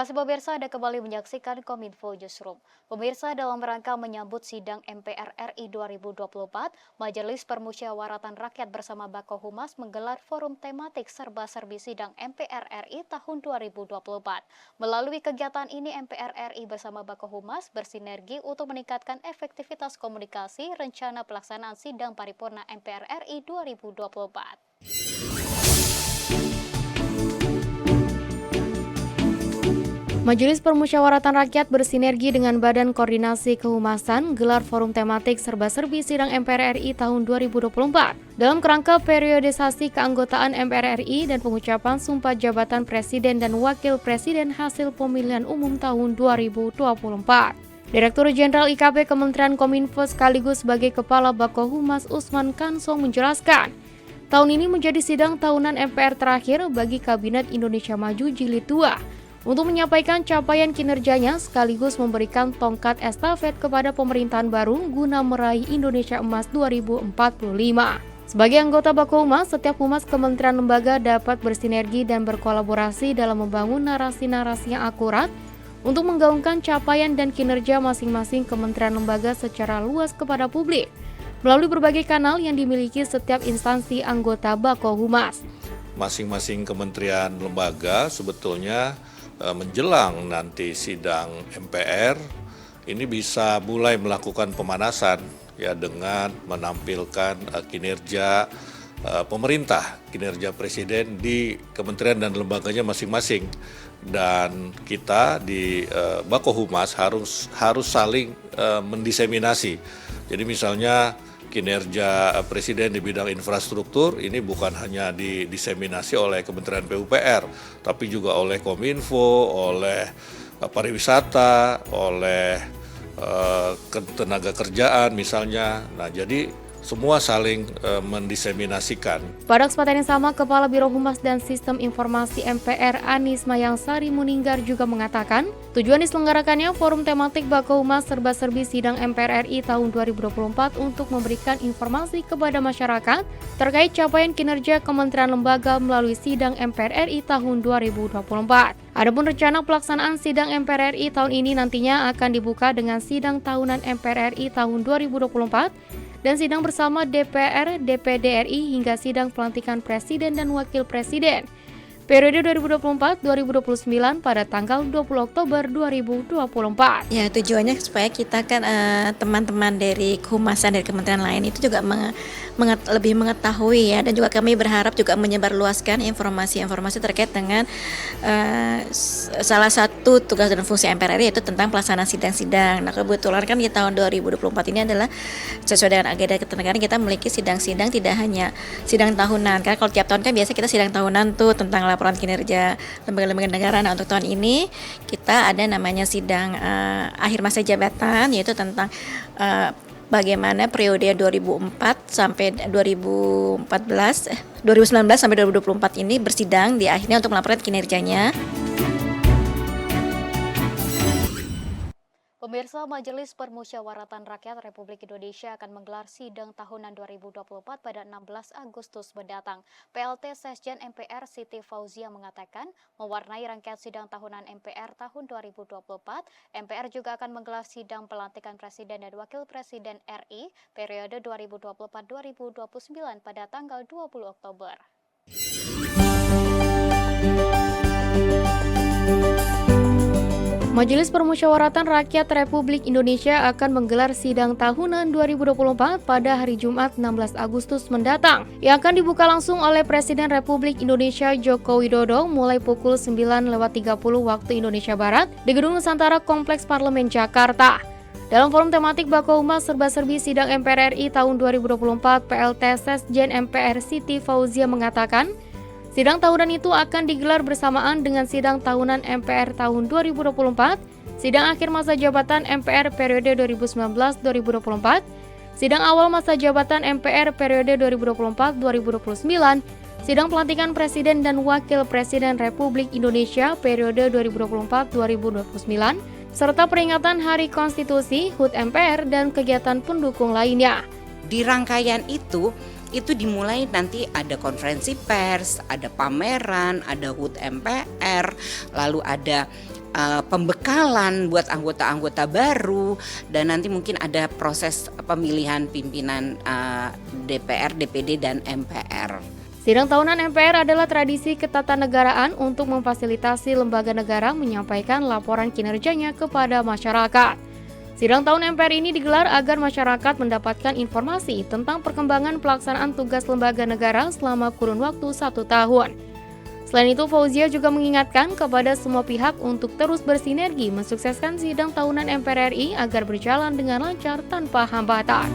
Terima kasih pemirsa, Anda kembali menyaksikan Kominfo Newsroom. Pemirsa, dalam rangka menyambut sidang MPR RI 2024, Majelis Permusyawaratan Rakyat bersama Bako Humas menggelar forum tematik serba-serbi sidang MPR RI tahun 2024. Melalui kegiatan ini, MPR RI bersama Bako Humas bersinergi untuk meningkatkan efektivitas komunikasi rencana pelaksanaan sidang paripurna MPR RI 2024. Majelis Permusyawaratan Rakyat bersinergi dengan Badan Koordinasi Kehumasan gelar forum tematik serba-serbi sidang MPR RI tahun 2024 dalam kerangka periodisasi keanggotaan MPR RI dan pengucapan sumpah jabatan Presiden dan Wakil Presiden hasil pemilihan umum tahun 2024. Direktur Jenderal IKP Kementerian Kominfo sekaligus sebagai Kepala Bako Humas Usman Kansong menjelaskan, tahun ini menjadi sidang tahunan MPR terakhir bagi Kabinet Indonesia Maju Jilid 2. Untuk menyampaikan capaian kinerjanya sekaligus memberikan tongkat estafet kepada pemerintahan baru guna meraih Indonesia Emas 2045. Sebagai anggota Bako Humas, setiap humas kementerian lembaga dapat bersinergi dan berkolaborasi dalam membangun narasi-narasi yang akurat untuk menggaungkan capaian dan kinerja masing-masing kementerian lembaga secara luas kepada publik melalui berbagai kanal yang dimiliki setiap instansi anggota Bako Humas. Masing-masing kementerian lembaga sebetulnya menjelang nanti sidang MPR ini bisa mulai melakukan pemanasan ya dengan menampilkan kinerja pemerintah, kinerja presiden di kementerian dan lembaganya masing-masing. Dan kita di Bako Humas harus saling mendiseminasi. Jadi misalnya kinerja presiden di bidang infrastruktur ini bukan hanya didiseminasi oleh Kementerian PUPR, tapi juga oleh Kominfo, oleh pariwisata, oleh tenaga kerjaan misalnya. Nah, jadi semua saling mendiseminasikan. Pada kesempatan yang sama, Kepala Biro Humas dan Sistem Informasi MPR Anis Mayangsari Muninggar juga mengatakan, tujuan diselenggarakannya forum tematik Bako Humas serba-serbi sidang MPR RI tahun 2024 untuk memberikan informasi kepada masyarakat terkait capaian kinerja kementerian lembaga melalui sidang MPR RI tahun 2024. Adapun rencana pelaksanaan sidang MPR RI tahun ini nantinya akan dibuka dengan sidang tahunan MPR RI tahun 2024 dan sidang bersama DPR, DPD RI hingga sidang pelantikan Presiden dan Wakil Presiden periode 2024-2029 pada tanggal 20 Oktober 2024. Ya, tujuannya supaya kita kan teman-teman dari kehumasan dari kementerian lain itu juga lebih mengetahui ya, dan juga kami berharap juga menyebarluaskan informasi-informasi terkait dengan salah satu tugas dan fungsi MPR RI yaitu tentang pelaksanaan sidang-sidang. Nah, kebetulan kan di tahun 2024 ini adalah sesuai dengan agenda ketentuan kita memiliki sidang-sidang tidak hanya sidang tahunan. Karena kalau tiap tahun kan biasa kita sidang tahunan tuh tentang laporan kinerja lembaga-lembaga negara. Nah, untuk tahun ini kita ada namanya sidang akhir masa jabatan, yaitu tentang bagaimana periode 2019 sampai 2024 ini bersidang di akhirnya untuk melaporkan kinerjanya. Pemirsa, Majelis Permusyawaratan Rakyat Republik Indonesia akan menggelar sidang tahunan 2024 pada 16 Agustus mendatang. PLT Sekjen MPR Siti Fauzia mengatakan, mewarnai rangkaian sidang tahunan MPR tahun 2024, MPR juga akan menggelar sidang pelantikan Presiden dan Wakil Presiden RI periode 2024-2029 pada tanggal 20 Oktober. Majelis Permusyawaratan Rakyat Republik Indonesia akan menggelar sidang tahunan 2024 pada hari Jumat 16 Agustus mendatang yang akan dibuka langsung oleh Presiden Republik Indonesia Joko Widodo mulai pukul 9.30 waktu Indonesia Barat di Gedung Nusantara Kompleks Parlemen Jakarta. Dalam forum tematik Bako Humas serba-serbi sidang MPR RI tahun 2024, PLT Sekjen MPR Siti Fauzia mengatakan, sidang tahunan itu akan digelar bersamaan dengan sidang tahunan MPR tahun 2024, sidang akhir masa jabatan MPR periode 2019-2024, sidang awal masa jabatan MPR periode 2024-2029, sidang pelantikan Presiden dan Wakil Presiden Republik Indonesia periode 2024-2029, serta peringatan Hari Konstitusi, HUT MPR, dan kegiatan pendukung lainnya. Di rangkaian itu dimulai nanti ada konferensi pers, ada pameran, ada HUT MPR, lalu ada pembekalan buat anggota-anggota baru, dan nanti mungkin ada proses pemilihan pimpinan DPR, DPD, dan MPR. Sidang tahunan MPR adalah tradisi ketatanegaraan untuk memfasilitasi lembaga negara menyampaikan laporan kinerjanya kepada masyarakat. Sidang tahun MPR ini digelar agar masyarakat mendapatkan informasi tentang perkembangan pelaksanaan tugas lembaga negara selama kurun waktu 1 tahun. Selain itu, Fauzia juga mengingatkan kepada semua pihak untuk terus bersinergi mensukseskan sidang tahunan MPR RI agar berjalan dengan lancar tanpa hambatan.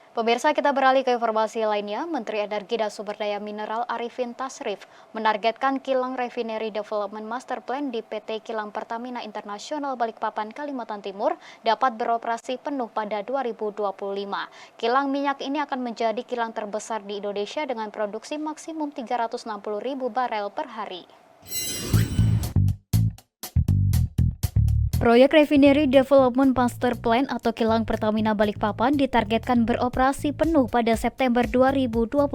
Pemirsa, kita beralih ke informasi lainnya. Menteri Energi dan Sumber Daya Mineral Arifin Tasrif menargetkan kilang Refinery Development Master Plan di PT Kilang Pertamina Internasional Balikpapan, Kalimantan Timur dapat beroperasi penuh pada 2025. Kilang minyak ini akan menjadi kilang terbesar di Indonesia dengan produksi maksimum 360.000 barel per hari. Proyek Refinery Development Master Plan atau Kilang Pertamina Balikpapan ditargetkan beroperasi penuh pada September 2025.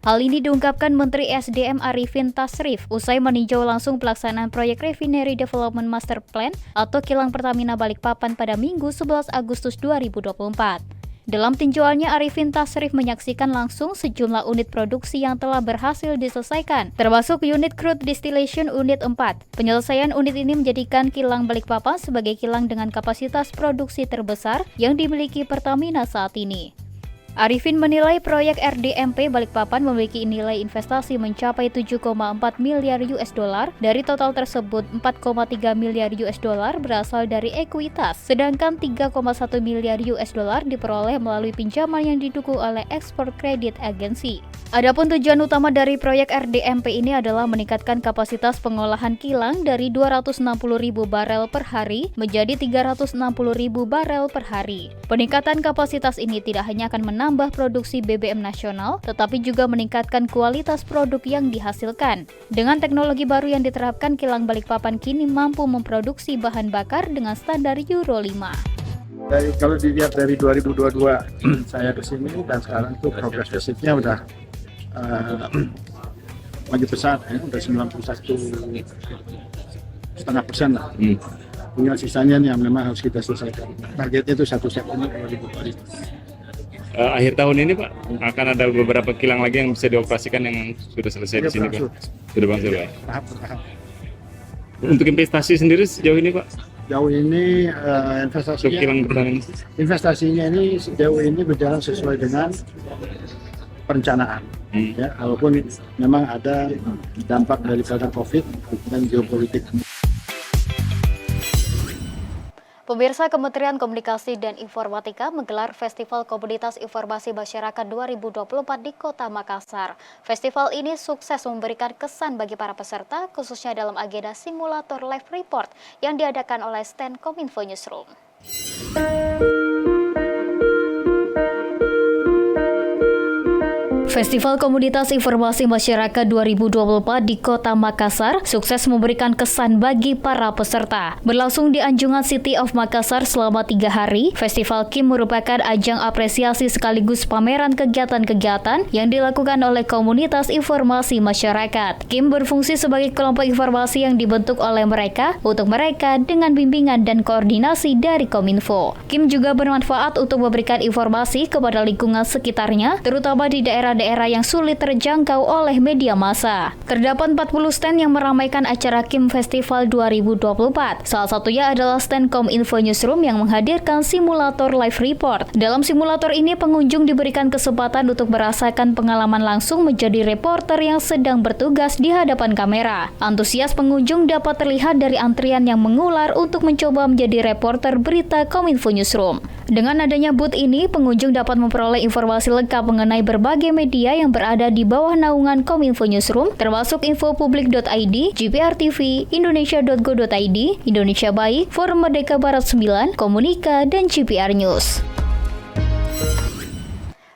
Hal ini diungkapkan Menteri SDM Arifin Tasrif usai meninjau langsung pelaksanaan proyek Refinery Development Master Plan atau Kilang Pertamina Balikpapan pada Minggu 11 Agustus 2024. Dalam tinjauannya, Arifin Tasrif menyaksikan langsung sejumlah unit produksi yang telah berhasil diselesaikan, termasuk unit crude distillation unit 4. Penyelesaian unit ini menjadikan Kilang Balikpapan sebagai kilang dengan kapasitas produksi terbesar yang dimiliki Pertamina saat ini. Arifin menilai proyek RDMP Balikpapan memiliki nilai investasi mencapai 7,4 miliar US dollar. Dari total tersebut, 4,3 miliar US dollar berasal dari ekuitas, sedangkan 3,1 miliar US dollar diperoleh melalui pinjaman yang didukung oleh Export Credit Agency. Adapun tujuan utama dari proyek RDMP ini adalah meningkatkan kapasitas pengolahan kilang dari 260.000 barel per hari menjadi 360.000 barel per hari. Peningkatan kapasitas ini tidak hanya akan menambah produksi BBM nasional, tetapi juga meningkatkan kualitas produk yang dihasilkan. Dengan teknologi baru yang diterapkan, Kilang Balikpapan kini mampu memproduksi bahan bakar dengan standar Euro 5. Kalau dilihat dari 2022 saya ke sini dan sekarang tuh progres fisiknya udah maju besar ya, udah 91,5% lah. Tinggal sisanya nih yang memang harus kita selesaikan. Targetnya itu 1 September 2025. Akhir tahun ini Pak akan ada beberapa kilang lagi yang bisa dioperasikan yang sudah selesai di sini Pak. Sudah berangsur Pak. Tahap per tahap. Untuk investasi sendiri sejauh ini Pak? Jauh ini Untuk kilang Pertamina. investasinya ini sejauh ini berjalan sesuai dengan perencanaan. Ya, walaupun memang ada dampak daripada COVID dan geopolitik. Pemirsa, Kementerian Komunikasi dan Informatika menggelar Festival Komunitas Informasi Masyarakat 2024 di Kota Makassar. Festival ini sukses memberikan kesan bagi para peserta, khususnya dalam agenda simulator live report yang diadakan oleh stand Kominfo Newsroom. Festival Komunitas Informasi Masyarakat 2024 di Kota Makassar sukses memberikan kesan bagi para peserta. Berlangsung di Anjungan City of Makassar selama 3 hari, Festival KIM merupakan ajang apresiasi sekaligus pameran kegiatan-kegiatan yang dilakukan oleh Komunitas Informasi Masyarakat. KIM berfungsi sebagai kelompok informasi yang dibentuk oleh mereka untuk mereka dengan bimbingan dan koordinasi dari Kominfo. KIM juga bermanfaat untuk memberikan informasi kepada lingkungan sekitarnya, terutama di daerah yang sulit terjangkau oleh media massa. Terdapat 40 stand yang meramaikan acara KIM Festival 2024. Salah satunya adalah stand Kominfo Newsroom yang menghadirkan simulator live report. Dalam simulator ini, pengunjung diberikan kesempatan untuk merasakan pengalaman langsung menjadi reporter yang sedang bertugas di hadapan kamera. Antusias pengunjung dapat terlihat dari antrian yang mengular untuk mencoba menjadi reporter berita Kominfo Newsroom. Dengan adanya booth ini, pengunjung dapat memperoleh informasi lengkap mengenai berbagai media yang berada di bawah naungan Kominfo Newsroom, termasuk infopublik.id, GPR TV, Indonesia.go.id, Indonesia Baik, Forum Merdeka Barat 9, Komunika, dan GPR News.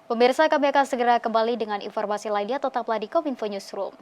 Pemirsa, kami akan segera kembali dengan informasi lainnya, tetaplah di Kominfo Newsroom.